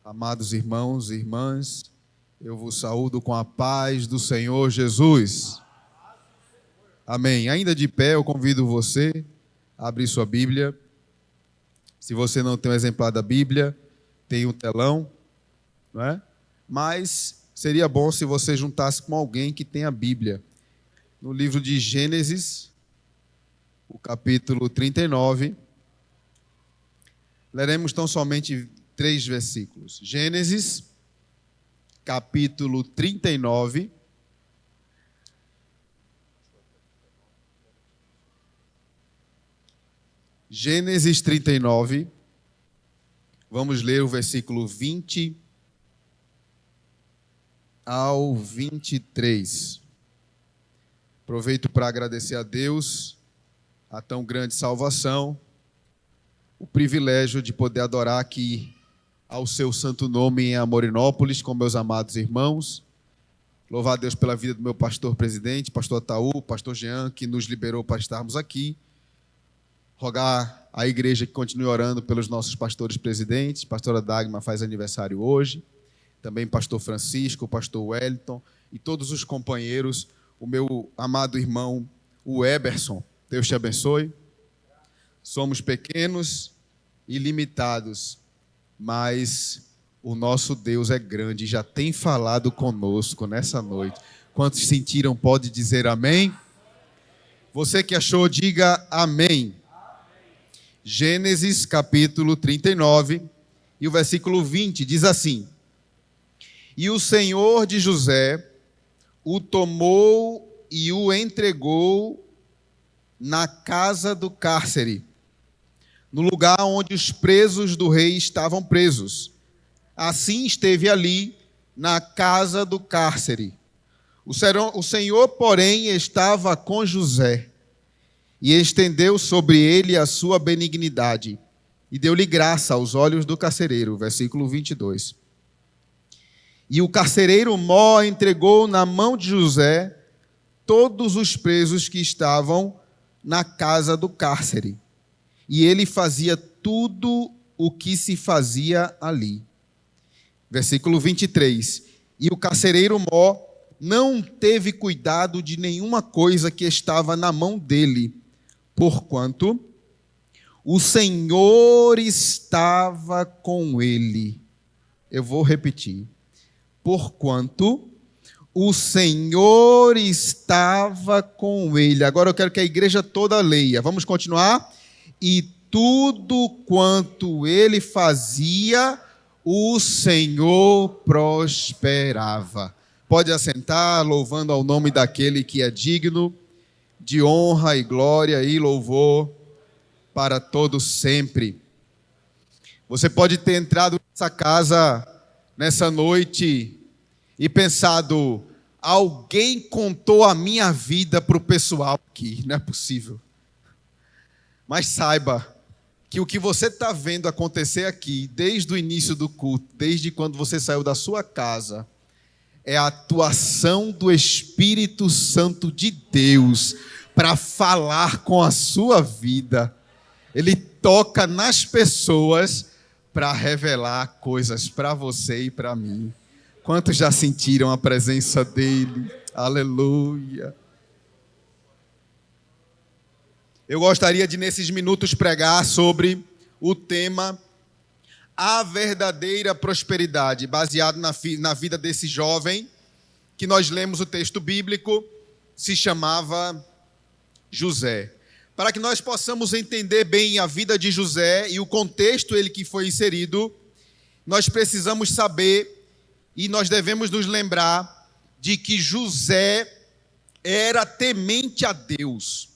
Amados irmãos e irmãs, eu vos saúdo com a paz do Senhor Jesus. Amém. Ainda de pé, eu convido você a abrir sua Bíblia. Se você não tem um exemplar da Bíblia, tem um telão, não é? Mas seria bom se você juntasse com alguém que tem a Bíblia. No livro de Gênesis, o capítulo 39, leremos tão somente 3 versículos. Gênesis, capítulo 39. Gênesis 39. Vamos ler o versículo 20 ao 23. Aproveito para agradecer a Deus a tão grande salvação, o privilégio de poder adorar aqui ao seu santo nome em Amorinópolis com meus amados irmãos. Louvar a Deus pela vida do meu pastor presidente, pastor Ataú, pastor Jean, que nos liberou para estarmos aqui. Rogar à igreja que continue orando pelos nossos pastores presidentes. Pastora Dagmar faz aniversário hoje. Também pastor Francisco, pastor Wellington e todos os companheiros. O meu amado irmão, o Eberson. Deus te abençoe. Somos pequenos e limitados, mas o nosso Deus é grande e já tem falado conosco nessa noite. Quantos sentiram, pode dizer amém? Você que achou, diga amém. Gênesis capítulo 39 e o versículo 20 diz assim: E o Senhor de José o tomou e o entregou na casa do cárcere, no lugar onde os presos do rei estavam presos. Assim esteve ali na casa do cárcere. O Senhor, porém, estava com José e estendeu sobre ele a sua benignidade e deu-lhe graça aos olhos do carcereiro. Versículo 22. E o carcereiro Mó entregou na mão de José todos os presos que estavam na casa do cárcere. E ele fazia tudo o que se fazia ali. Versículo 23. E o carcereiro Mó não teve cuidado de nenhuma coisa que estava na mão dele, porquanto o Senhor estava com ele. Eu vou repetir. Porquanto o Senhor estava com ele. Agora eu quero que a igreja toda leia. Vamos continuar? E tudo quanto ele fazia, o Senhor prosperava. Pode assentar, louvando ao nome daquele que é digno de honra e glória e louvor para todos sempre. Você pode ter entrado nessa casa nessa noite e pensado: alguém contou a minha vida para o pessoal aqui. Não é possível. Mas saiba que o que você está vendo acontecer aqui, desde o início do culto, desde quando você saiu da sua casa, é a atuação do Espírito Santo de Deus para falar com a sua vida. Ele toca nas pessoas para revelar coisas para você e para mim. Quantos já sentiram a presença dele? Aleluia. Eu gostaria de, nesses minutos, pregar sobre o tema A Verdadeira Prosperidade, baseado na vida desse jovem, que nós lemos o texto bíblico, se chamava José. Para que nós possamos entender bem a vida de José e o contexto ele que foi inserido, nós precisamos saber e nós devemos nos lembrar de que José era temente a Deus.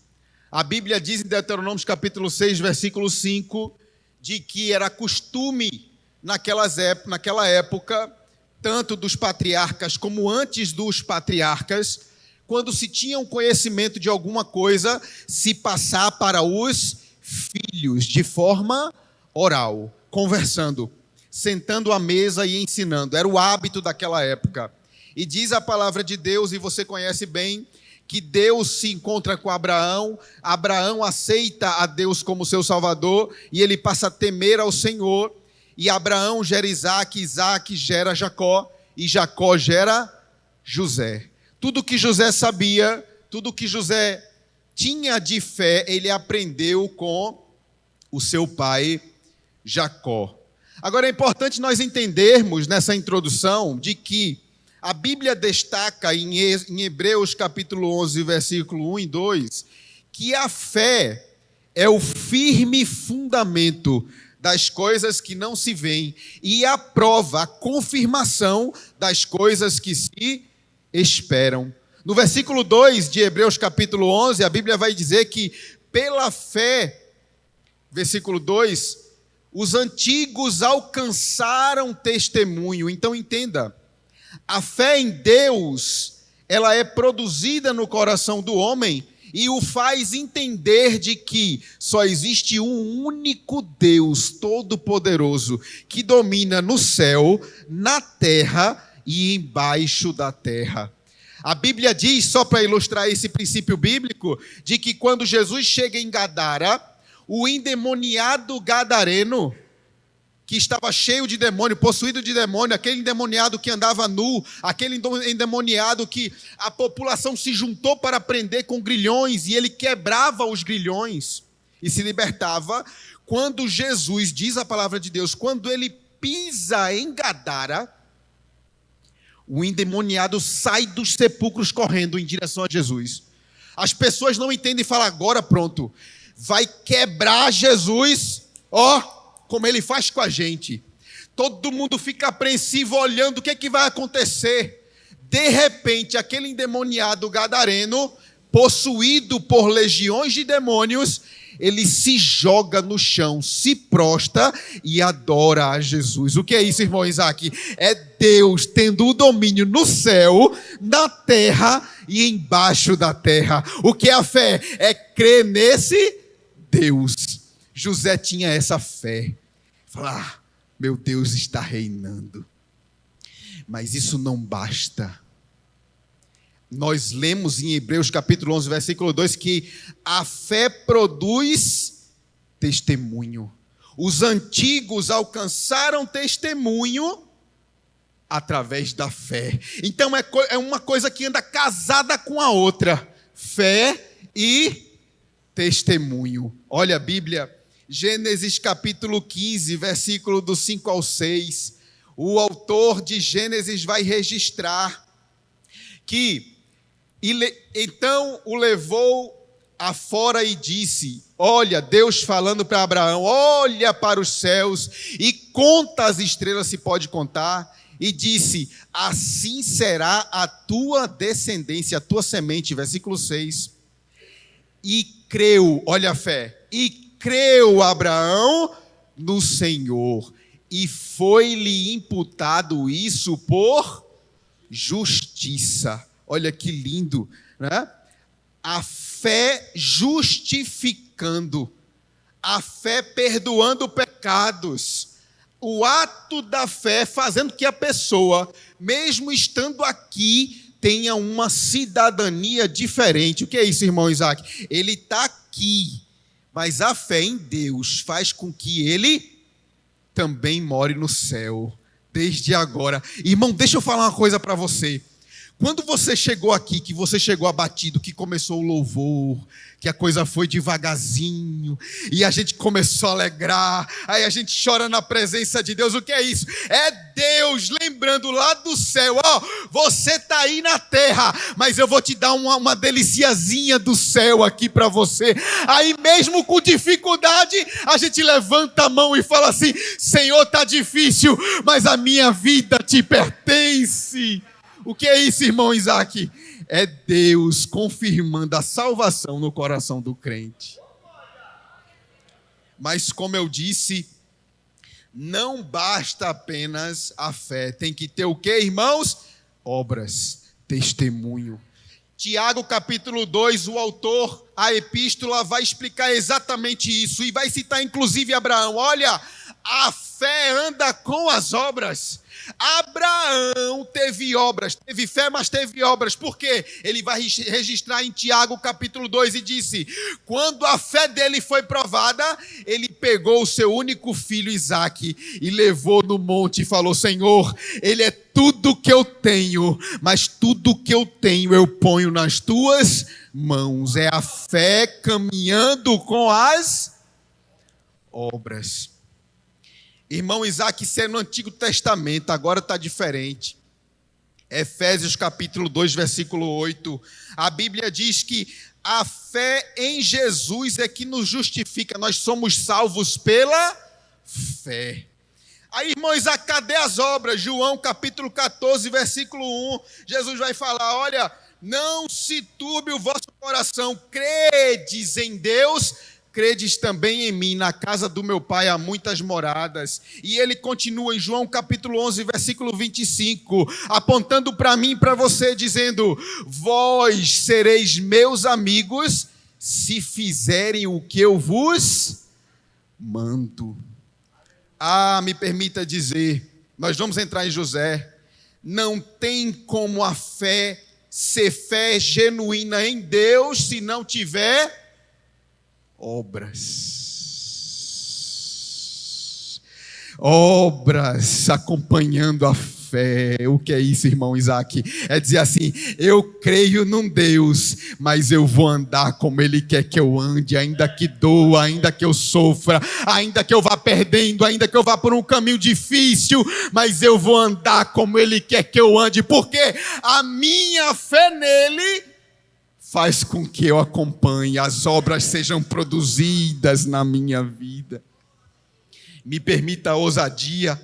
A Bíblia diz em Deuteronômio capítulo 6, versículo 5, de que era costume naquela época, tanto dos patriarcas como antes dos patriarcas, quando se tinha um conhecimento de alguma coisa, se passar para os filhos de forma oral, conversando, sentando à mesa e ensinando. Era o hábito daquela época. E diz a palavra de Deus, e você conhece bem, que Deus se encontra com Abraão, Abraão aceita a Deus como seu Salvador, e ele passa a temer ao Senhor, e Abraão gera Isaque, Isaque gera Jacó, e Jacó gera José. Tudo que José sabia, tudo que José tinha de fé, ele aprendeu com o seu pai Jacó. Agora é importante nós entendermos nessa introdução de que a Bíblia destaca em Hebreus capítulo 11, versículo 1 e 2, que a fé é o firme fundamento das coisas que não se veem e a prova, a confirmação das coisas que se esperam. No versículo 2 de Hebreus capítulo 11, a Bíblia vai dizer que pela fé, versículo 2, os antigos alcançaram testemunho. Então entenda, a fé em Deus, ela é produzida no coração do homem e o faz entender de que só existe um único Deus todo-poderoso que domina no céu, na terra e embaixo da terra. A Bíblia diz, só para ilustrar esse princípio bíblico, de que quando Jesus chega em Gadara, o endemoniado gadareno, que estava cheio de demônio, possuído de demônio, aquele endemoniado que andava nu, aquele endemoniado que a população se juntou para prender com grilhões e ele quebrava os grilhões e se libertava. Quando Jesus, diz a palavra de Deus, quando ele pisa em Gadara, o endemoniado sai dos sepulcros correndo em direção a Jesus. As pessoas não entendem e falam, agora pronto, vai quebrar Jesus, como ele faz com a gente. Todo mundo fica apreensivo olhando o que é que vai acontecer. De repente, aquele endemoniado gadareno, possuído por legiões de demônios, ele se joga no chão, se prostra e adora a Jesus. O que é isso, irmão Isaac? É Deus tendo o domínio no céu, na terra e embaixo da terra. O que é a fé? É crer nesse Deus. José tinha essa fé. Falar, meu Deus está reinando. Mas isso não basta. Nós lemos em Hebreus capítulo 11, versículo 2, que a fé produz testemunho. Os antigos alcançaram testemunho através da fé. Então é uma coisa que anda casada com a outra. Fé e testemunho. Olha a Bíblia, Gênesis capítulo 15, versículo do 5 ao 6. O autor de Gênesis vai registrar que então o levou afora e disse, olha, Deus falando para Abraão, olha para os céus e conta as estrelas se pode contar, e disse, assim será a tua descendência, a tua semente, versículo 6. E creu, olha a fé, e creu Abraão no Senhor, e foi-lhe imputado isso por justiça. Olha que lindo, né? A fé justificando, a fé perdoando pecados, o ato da fé fazendo que a pessoa, mesmo estando aqui, tenha uma cidadania diferente. O que é isso, irmão Isaac? Ele está aqui, mas a fé em Deus faz com que ele também more no céu, desde agora. Irmão, deixa eu falar uma coisa para você. Quando você chegou aqui, que você chegou abatido, que começou o louvor, que a coisa foi devagarzinho, e a gente começou a alegrar, aí a gente chora na presença de Deus, o que é isso? É Deus lembrando lá do céu, você está aí na terra, mas eu vou te dar uma deliciazinha do céu aqui para você. Aí mesmo com dificuldade, a gente levanta a mão e fala assim, Senhor, está difícil, mas a minha vida te pertence. O que é isso, irmão Isaac? É Deus confirmando a salvação no coração do crente. Mas como eu disse, não basta apenas a fé. Tem que ter o que, irmãos? Obras, testemunho. Tiago capítulo 2, o autor, a epístola vai explicar exatamente isso. E vai citar inclusive Abraão. Olha, A fé anda com as obras. Abraão teve obras, teve fé, mas teve obras. Por quê? Ele vai registrar em Tiago capítulo 2 e disse: quando a fé dele foi provada, ele pegou o seu único filho Isaque e levou no monte e falou: Senhor, ele é tudo que eu tenho, mas tudo que eu tenho eu ponho nas tuas mãos. É a fé caminhando com as obras. Irmão, Isaque, isso é no Antigo Testamento, agora está diferente. Efésios capítulo 2, versículo 8. A Bíblia diz que a fé em Jesus é que nos justifica. Nós somos salvos pela fé. Aí, irmão Isaque, cadê as obras? João capítulo 14, versículo 1. Jesus vai falar: olha, não se turbe o vosso coração, credes em Deus, credes também em mim. Na casa do meu pai há muitas moradas. E ele continua em João capítulo 11, versículo 25, apontando para mim e para você, dizendo: vós sereis meus amigos se fizerem o que eu vos mando. Me permita dizer, nós vamos entrar em José. Não tem como a fé ser fé genuína em Deus se não tiver obras acompanhando a fé. O que é isso, irmão Isaque? É dizer assim: eu creio num Deus, mas eu vou andar como Ele quer que eu ande, ainda que doa, ainda que eu sofra, ainda que eu vá perdendo, ainda que eu vá por um caminho difícil, mas eu vou andar como Ele quer que eu ande, porque a minha fé nele faz com que eu acompanhe, as obras sejam produzidas na minha vida. Me permita a ousadia,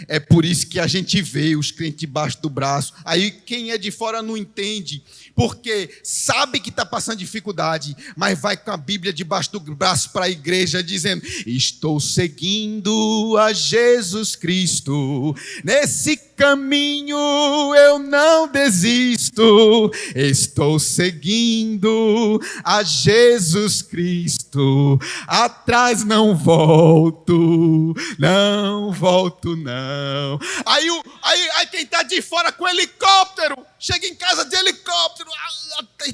é por isso que a gente vê os crentes debaixo do braço. Aí quem é de fora não entende, porque sabe que está passando dificuldade, mas vai com a Bíblia debaixo do braço para a igreja dizendo: estou seguindo a Jesus Cristo, nesse caminho eu não desisto, estou seguindo a Jesus Cristo, atrás não volto não. Aí quem está de fora com helicóptero, chega em casa de helicóptero,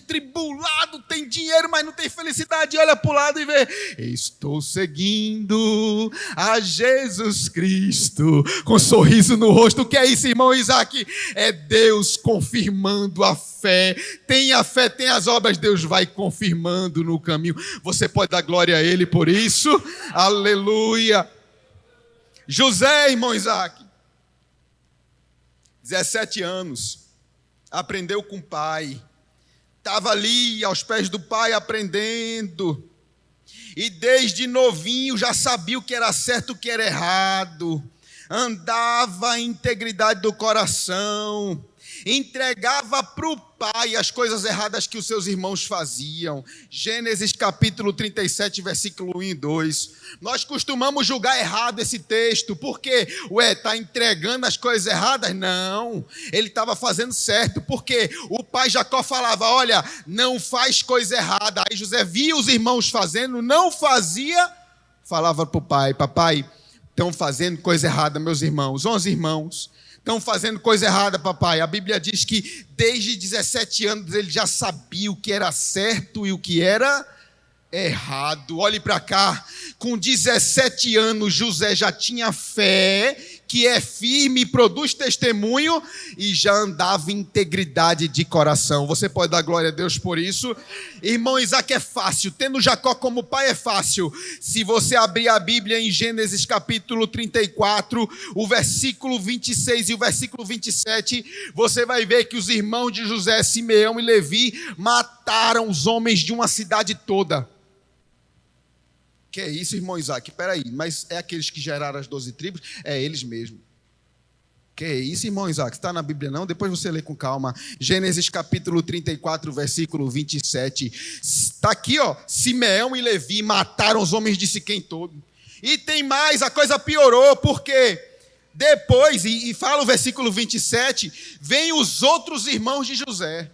tribulado, tem dinheiro, mas não tem felicidade, olha para o lado e vê: estou seguindo a Jesus Cristo, com um sorriso no rosto. O que é isso, irmão Isaque? É Deus confirmando a fé. Tem a fé, tem as obras, Deus vai confirmando no caminho. Você pode dar glória a Ele por isso? Aleluia. José, irmão Isaque, 17 anos, aprendeu com o pai, estava ali aos pés do pai aprendendo, e desde novinho já sabia o que era certo e o que era errado, andava em integridade do coração, entregava para o pai as coisas erradas que os seus irmãos faziam. Gênesis capítulo 37, versículo 1 e 2. Nós costumamos julgar errado esse texto, porque, está entregando as coisas erradas? Não, ele estava fazendo certo, porque o pai Jacó falava: olha, não faz coisa errada. Aí José via os irmãos fazendo, não fazia, falava para o pai: papai, estão fazendo coisa errada, meus irmãos, 11 irmãos, estão fazendo coisa errada, papai. A Bíblia diz que desde 17 anos ele já sabia o que era certo e o que era errado. Olhe para cá, com 17 anos José já tinha fé, que é firme e produz testemunho, e já andava em integridade de coração. Você pode dar glória a Deus por isso? Irmão Isaque, é fácil, tendo Jacó como pai é fácil. Se você abrir a Bíblia em Gênesis capítulo 34, o versículo 26 e o versículo 27, você vai ver que os irmãos de José, Simeão e Levi, mataram os homens de uma cidade toda. Que é isso, irmão Isaque? Peraí, mas é aqueles que geraram as 12 tribos? É eles mesmo. Que é isso, irmão Isaque? Está na Bíblia não? Depois você lê com calma. Gênesis capítulo 34, versículo 27. Está aqui, Simeão e Levi mataram os homens de Siquém todo. E tem mais, a coisa piorou, porque depois, e fala o versículo 27, vem os outros irmãos de José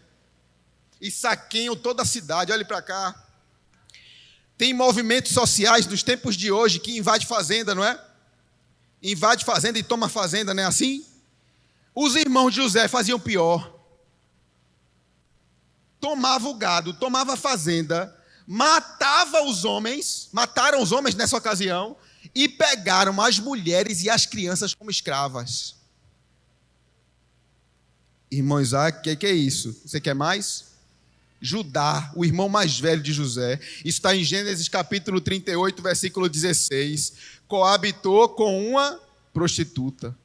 e saqueiam toda a cidade. Olhe para cá. Tem movimentos sociais nos tempos de hoje que invade fazenda, não é? Invade fazenda e toma fazenda, não é assim? Os irmãos de José faziam pior. Tomava o gado, tomava a fazenda, mataram os homens nessa ocasião, e pegaram as mulheres e as crianças como escravas. Irmão Isaac, o que é isso? Você quer mais? Judá, o irmão mais velho de José, está em Gênesis capítulo 38, versículo 16, coabitou com uma prostituta.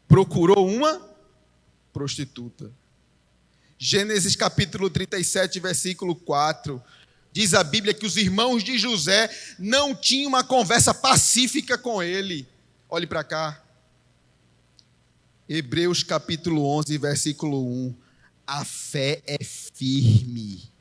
Procurou uma prostituta. Gênesis capítulo 37, versículo 4, diz a Bíblia que os irmãos de José não tinham uma conversa pacífica com ele. Olhe para cá. Hebreus capítulo 11, versículo 1. A fé é firme.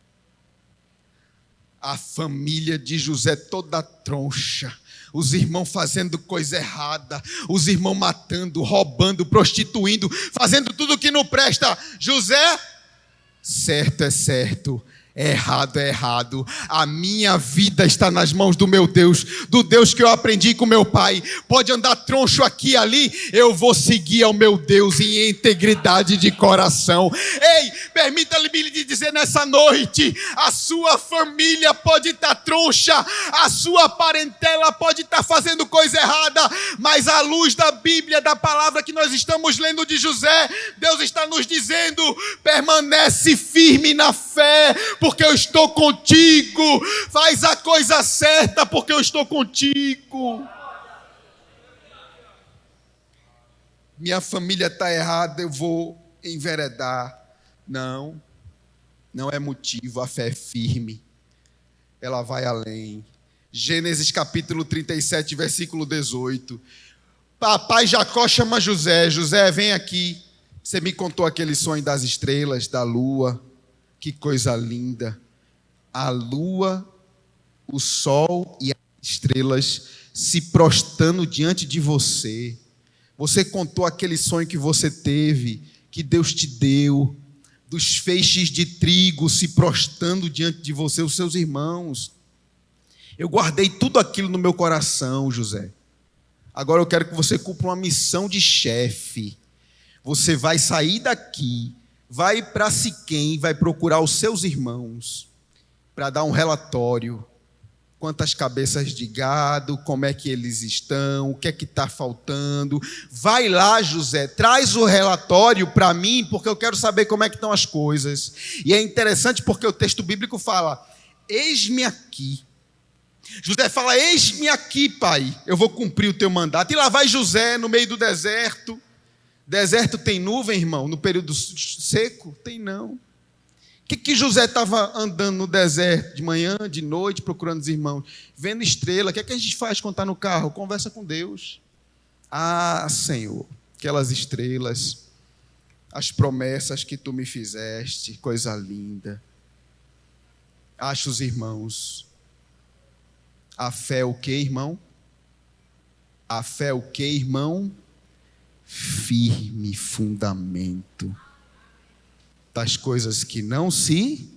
A família de José toda troncha. Os irmãos fazendo coisa errada. Os irmãos matando, roubando, prostituindo, fazendo tudo que não presta. José, certo é certo. Errado é errado. A minha vida está nas mãos do meu Deus, do Deus que eu aprendi com meu pai. Pode andar troncho aqui e ali, eu vou seguir ao meu Deus em integridade de coração. Ei, permita-me lhe dizer nessa noite, a sua família pode estar troncha, a sua parentela pode estar fazendo coisa errada, mas à luz da Bíblia, da palavra que nós estamos lendo de José, Deus está nos dizendo: permanece firme na fé, porque eu estou contigo. Faz a coisa certa, porque eu estou contigo. Minha família está errada, eu vou enveredar. Não é motivo, a fé é firme. Ela vai além. Gênesis capítulo 37, versículo 18. Papai Jacó chama José. José, vem aqui. Você me contou aquele sonho das estrelas, da lua. Que coisa linda. A lua, o sol e as estrelas se prostrando diante de você. Você contou aquele sonho que você teve, que Deus te deu, dos feixes de trigo se prostrando diante de você, os seus irmãos. Eu guardei tudo aquilo no meu coração, José. Agora eu quero que você cumpra uma missão de chefe. Você vai sair daqui, vai para Siquém, vai procurar os seus irmãos para dar um relatório. Quantas cabeças de gado, como é que eles estão, o que é que está faltando. Vai lá, José, traz o relatório para mim, porque eu quero saber como é que estão as coisas. E é interessante porque o texto bíblico fala: eis-me aqui. José fala: eis-me aqui, pai, eu vou cumprir o teu mandato. E lá vai José no meio do deserto. Deserto tem nuvem, irmão, no período seco? Tem não. O que José estava andando no deserto de manhã, de noite, procurando os irmãos? Vendo estrela. O que é que a gente faz quando está no carro? Conversa com Deus. Ah, Senhor, aquelas estrelas, as promessas que tu me fizeste, coisa linda. Acho os irmãos. A fé é o que, irmão? A fé é o que, irmão? Firme fundamento das coisas que não se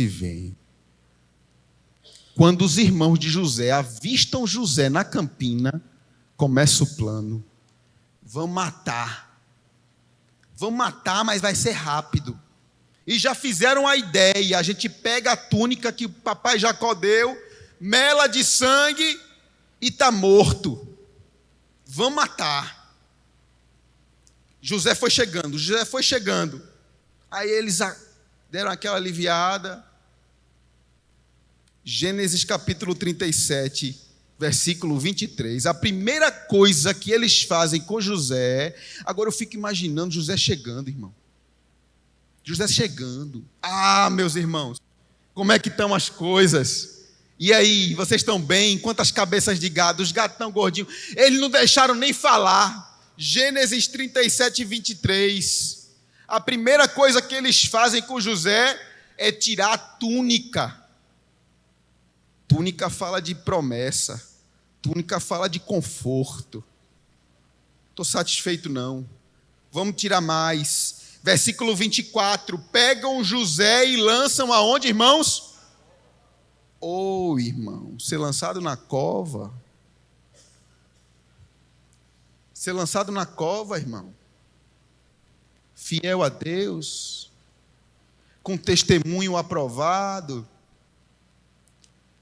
veem. Quando os irmãos de José avistam José na campina, começa o plano. Vão matar, mas vai ser rápido. E já fizeram a ideia: a gente pega a túnica que o papai Jacó deu, mela de sangue e está morto. Vão matar. José foi chegando. Aí eles deram aquela aliviada. Gênesis capítulo 37, versículo 23. A primeira coisa que eles fazem com José, agora eu fico imaginando José chegando, irmão. José chegando. Ah, meus irmãos, como é que estão as coisas? E aí, vocês estão bem? Quantas cabeças de gado? Os gatos estão gordinhos. Eles não deixaram nem falar. Gênesis 37, 23. A primeira coisa que eles fazem com José é tirar a túnica. Túnica fala de promessa. Túnica fala de conforto. Estou satisfeito não. Vamos tirar mais. Versículo 24. Pegam José e lançam aonde, irmãos? Irmão, ser lançado na cova. Ser lançado na cova, irmão. Fiel a Deus, com testemunho aprovado.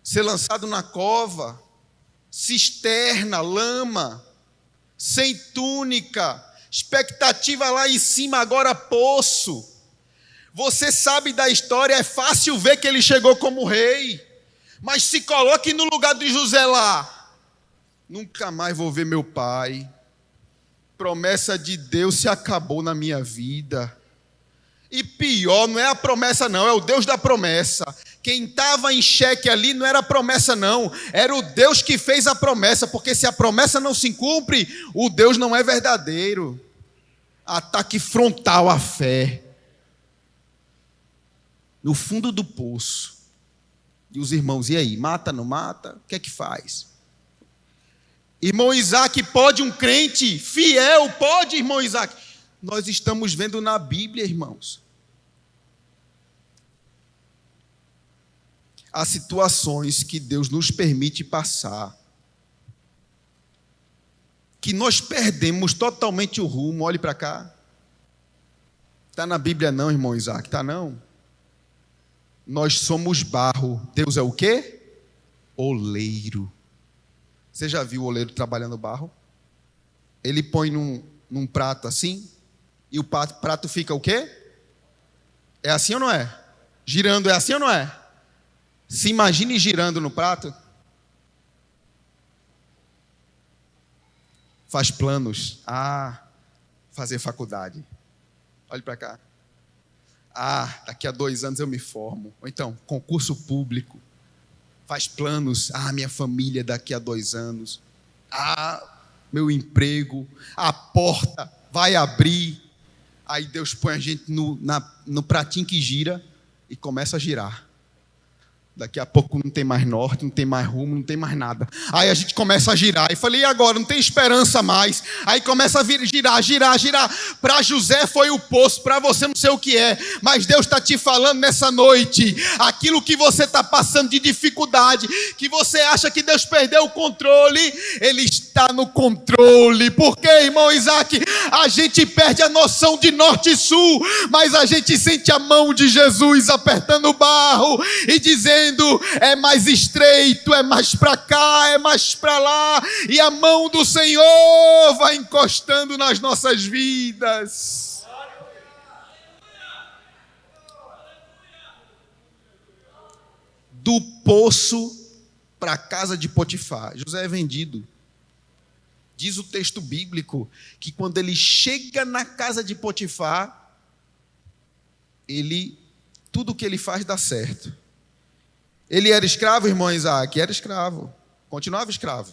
Ser lançado na cova, cisterna, lama, sem túnica, expectativa lá em cima, agora poço. Você sabe da história, é fácil ver que ele chegou como rei, mas se coloque no lugar de José lá. Nunca mais vou ver meu pai. Promessa de Deus se acabou na minha vida. E pior, não é a promessa não, é o Deus da promessa. Quem estava em xeque ali não era a promessa não, era o Deus que fez a promessa, porque se a promessa não se cumpre, o Deus não é verdadeiro. Ataque frontal à fé. No fundo do poço. E os irmãos, e aí, mata, não mata? O que é que faz? Irmão Isaac, pode um crente fiel, pode, irmão Isaac? Nós estamos vendo na Bíblia, irmãos. Há situações que Deus nos permite passar, que nós perdemos totalmente o rumo. Olhe para cá. Está na Bíblia não, irmão Isaac, está não. Nós somos barro, Deus é o quê? Oleiro. Você já viu o oleiro trabalhando barro? Ele põe num prato assim, e o prato fica o quê? É assim ou não é? Girando é assim ou não é? Se imagine girando no prato. Faz planos. Fazer faculdade. Olhe para cá. Daqui a 2 anos eu me formo. Ou então, concurso público. Faz planos. Minha família daqui a 2 anos. Meu emprego. A porta vai abrir. Aí Deus põe a gente no pratinho que gira e começa a girar. Daqui a pouco não tem mais norte, não tem mais rumo, não tem mais nada. Aí a gente começa a girar. E falei, e agora? Não tem esperança mais. Aí começa a girar. Para José foi o poço, para você não sei o que é. Mas Deus está te falando nessa noite. Aquilo que você está passando de dificuldade, que você acha que Deus perdeu o controle, Ele está no controle. Por quê, irmão Isaac? A gente perde a noção de norte e sul, mas a gente sente a mão de Jesus apertando o barro e dizendo, é mais estreito, é mais para cá, é mais para lá, e a mão do Senhor vai encostando nas nossas vidas. Do poço para a casa de Potifar, José é vendido. Diz o texto bíblico que quando ele chega na casa de Potifar, tudo que ele faz dá certo. Ele era escravo, irmão Isaac? Era escravo. Continuava escravo.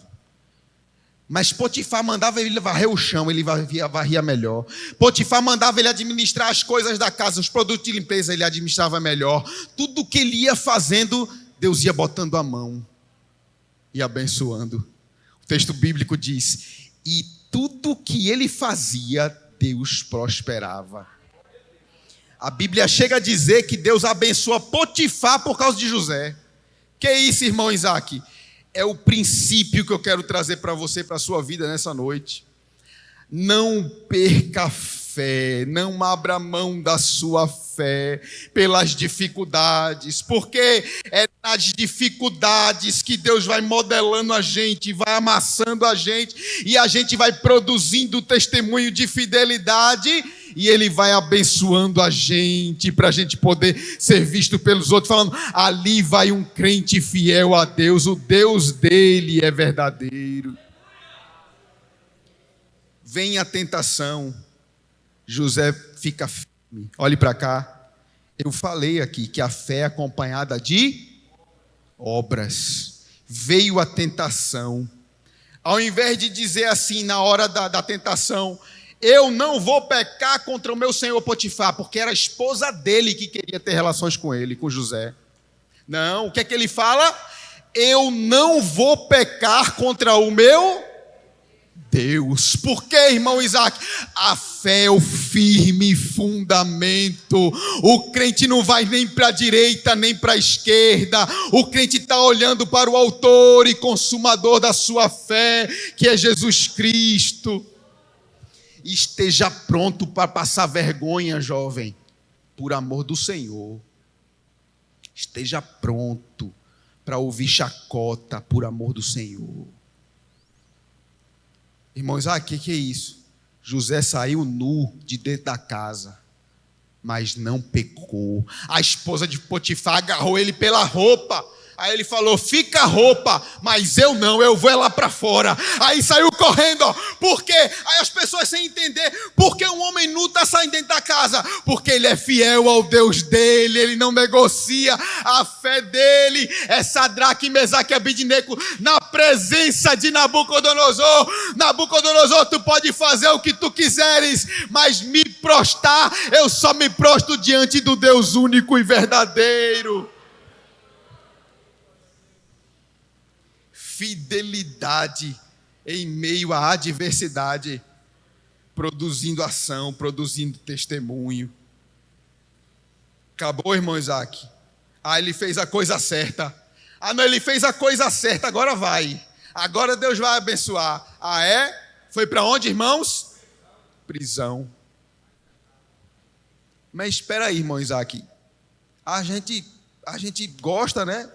Mas Potifar mandava ele varrer o chão, ele varria melhor. Potifar mandava ele administrar as coisas da casa, os produtos de limpeza, ele administrava melhor. Tudo que ele ia fazendo, Deus ia botando a mão e abençoando. O texto bíblico diz, e tudo que ele fazia, Deus prosperava. A Bíblia chega a dizer que Deus abençoa Potifar por causa de José. Que é isso, irmão Isaac? É o princípio que eu quero trazer para você, para a sua vida nessa noite. Não perca a fé, não abra mão da sua fé pelas dificuldades, porque é nas dificuldades que Deus vai modelando a gente, vai amassando a gente, e a gente vai produzindo testemunho de fidelidade, e Ele vai abençoando a gente, para a gente poder ser visto pelos outros, falando, ali vai um crente fiel a Deus, o Deus dele é verdadeiro. Vem a tentação, José fica firme. Olhe para cá, eu falei aqui que a fé é acompanhada de obras. Veio a tentação, ao invés de dizer assim na hora da tentação, eu não vou pecar contra o meu senhor Potifar, porque era a esposa dele que queria ter relações com ele, com José. Não, o que é que ele fala? Eu não vou pecar contra o meu Deus. Por quê, irmão Isaac? A fé é o firme fundamento. O crente não vai nem para a direita, nem para a esquerda. O crente está olhando para o autor e consumador da sua fé, que é Jesus Cristo. Esteja pronto para passar vergonha, jovem, por amor do Senhor. Esteja pronto para ouvir chacota por amor do Senhor. Irmãos, que é isso? José saiu nu de dentro da casa, mas não pecou. A esposa de Potifar agarrou ele pela roupa. Aí ele falou: fica a roupa, mas eu não, eu vou lá para fora. Aí saiu correndo, ó. Por quê? Aí as pessoas sem entender, por que um homem nu está saindo dentro da casa? Porque ele é fiel ao Deus dele, ele não negocia a fé dele. É Sadraque, Mesaque e Abidnego na presença de Nabucodonosor. Nabucodonosor, tu pode fazer o que tu quiseres, mas me prostrar, eu só me prostro diante do Deus único e verdadeiro. Fidelidade em meio à adversidade, produzindo ação, produzindo testemunho. Acabou, irmão Isaac. Ele fez a coisa certa. Não, ele fez a coisa certa, agora vai. Agora Deus vai abençoar. Foi para onde, irmãos? Prisão. Mas espera aí, irmão Isaac. A gente gosta, né?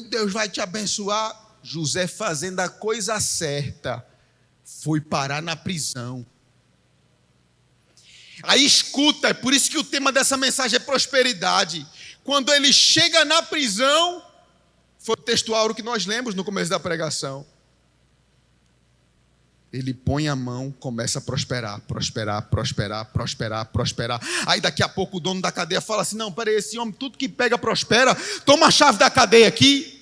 Deus vai te abençoar. José, fazendo a coisa certa, foi parar na prisão. Aí escuta, é por isso que o tema dessa mensagem é prosperidade. Quando ele chega na prisão, foi o textual que nós lemos no começo da pregação. Ele põe a mão, começa a prosperar. Aí daqui a pouco o dono da cadeia fala assim: não, peraí, esse homem tudo que pega prospera. Toma a chave da cadeia aqui.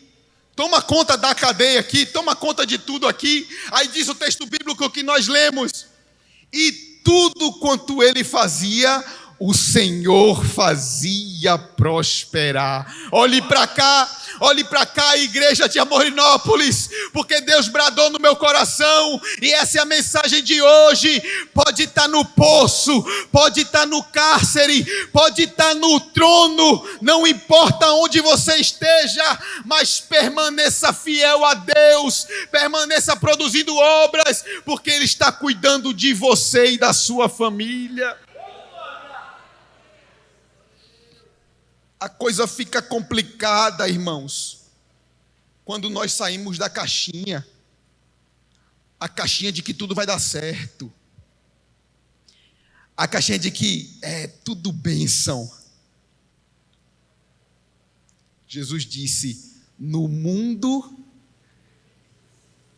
Toma conta da cadeia aqui, toma conta de tudo aqui. Aí diz o texto bíblico que nós lemos: e tudo quanto ele fazia, o Senhor fazia prosperar. Olhe para cá, igreja de Amorinópolis, porque Deus bradou no meu coração, e essa é a mensagem de hoje. Pode estar no poço, pode estar no cárcere, pode estar no trono, não importa onde você esteja, mas permaneça fiel a Deus, permaneça produzindo obras, porque Ele está cuidando de você e da sua família. A coisa fica complicada, irmãos, quando nós saímos da caixinha, a caixinha de que tudo vai dar certo, a caixinha de que é tudo bênção. Jesus disse: no mundo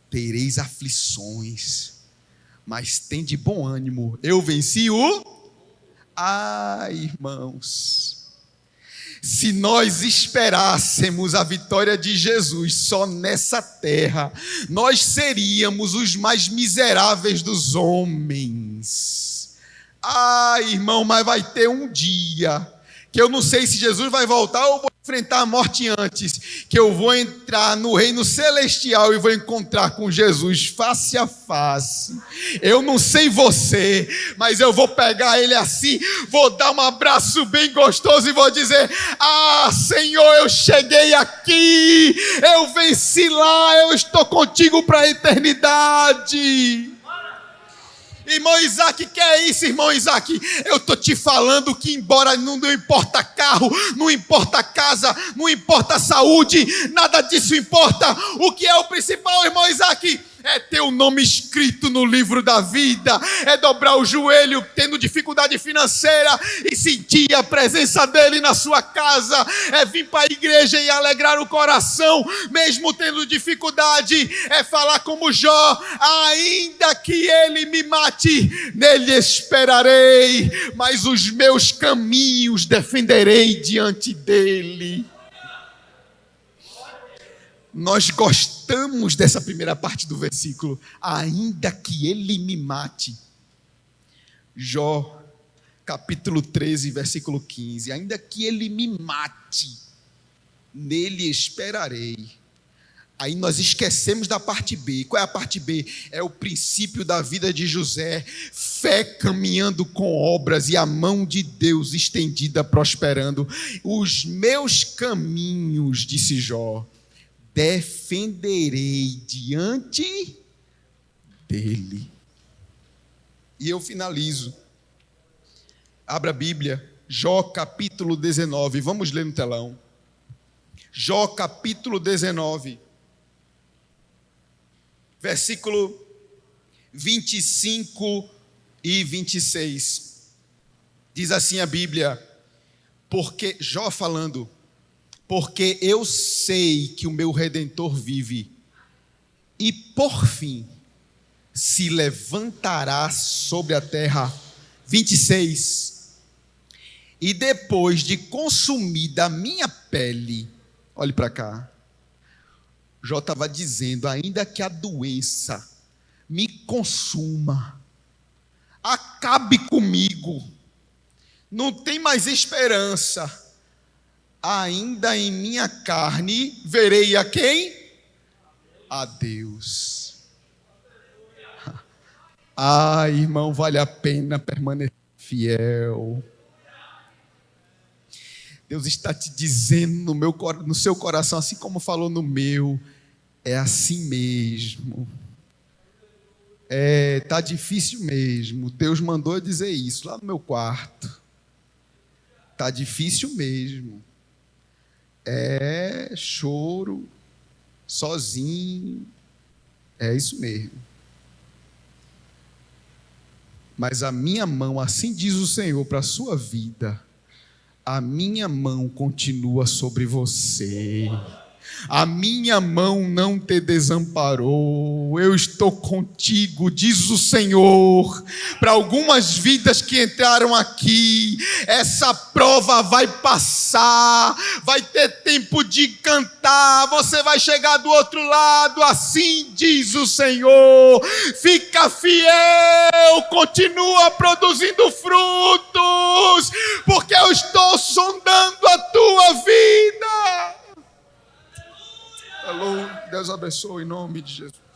tereis aflições, mas tende bom ânimo, eu venci o... irmãos, se nós esperássemos a vitória de Jesus só nessa terra, nós seríamos os mais miseráveis dos homens. Irmão, mas vai ter um dia que eu não sei se Jesus vai voltar ou vou enfrentar a morte antes, que eu vou entrar no reino celestial e vou encontrar com Jesus face a face. Eu não sei você, mas eu vou pegar ele assim, vou dar um abraço bem gostoso e vou dizer: Senhor, eu cheguei aqui, eu venci lá, eu estou contigo para a eternidade. Irmão Isaac, que é isso, irmão Isaac? Eu estou te falando que embora não importa carro, não importa casa, não importa saúde, nada disso importa. O que é o principal, irmão Isaac? É ter o nome escrito no livro da vida, é dobrar o joelho tendo dificuldade financeira e sentir a presença dele na sua casa, é vir para a igreja e alegrar o coração mesmo tendo dificuldade, é falar como Jó: ainda que ele me mate, nele esperarei, mas os meus caminhos defenderei diante dele. Nós gostamos dessa primeira parte do versículo: ainda que ele me mate. Jó, capítulo 13, versículo 15: ainda que ele me mate, nele esperarei. Aí nós esquecemos da parte B. Qual é a parte B? É o princípio da vida de José: fé caminhando com obras e a mão de Deus estendida prosperando. Os meus caminhos, disse Jó, defenderei diante dele. E eu finalizo. Abra a Bíblia, Jó capítulo 19, vamos ler no telão. Jó capítulo 19, versículo 25 e 26. Diz assim a Bíblia, porque, Jó falando, porque eu sei que o meu Redentor vive, e por fim se levantará sobre a terra. 26. E depois de consumida a minha pele, olhe para cá, Jó estava dizendo, ainda que a doença me consuma, acabe comigo, não tem mais esperança, ainda em minha carne verei a quem? A Deus. Ah, irmão, vale a pena permanecer fiel. Deus está te dizendo no seu coração, assim como falou no meu, é assim mesmo. Tá difícil mesmo. Deus mandou eu dizer isso lá no meu quarto. Tá difícil mesmo. Choro, sozinho. É isso mesmo. Mas a minha mão, assim diz o Senhor para a sua vida, a minha mão continua sobre você. A minha mão não te desamparou, eu estou contigo, diz o Senhor. Para algumas vidas que entraram aqui, essa prova vai passar, vai ter tempo de cantar, você vai chegar do outro lado, assim diz o Senhor. Fica fiel, continua produzindo frutos, porque eu estou sondando a tua vida. Alô, Deus abençoe em nome de Jesus.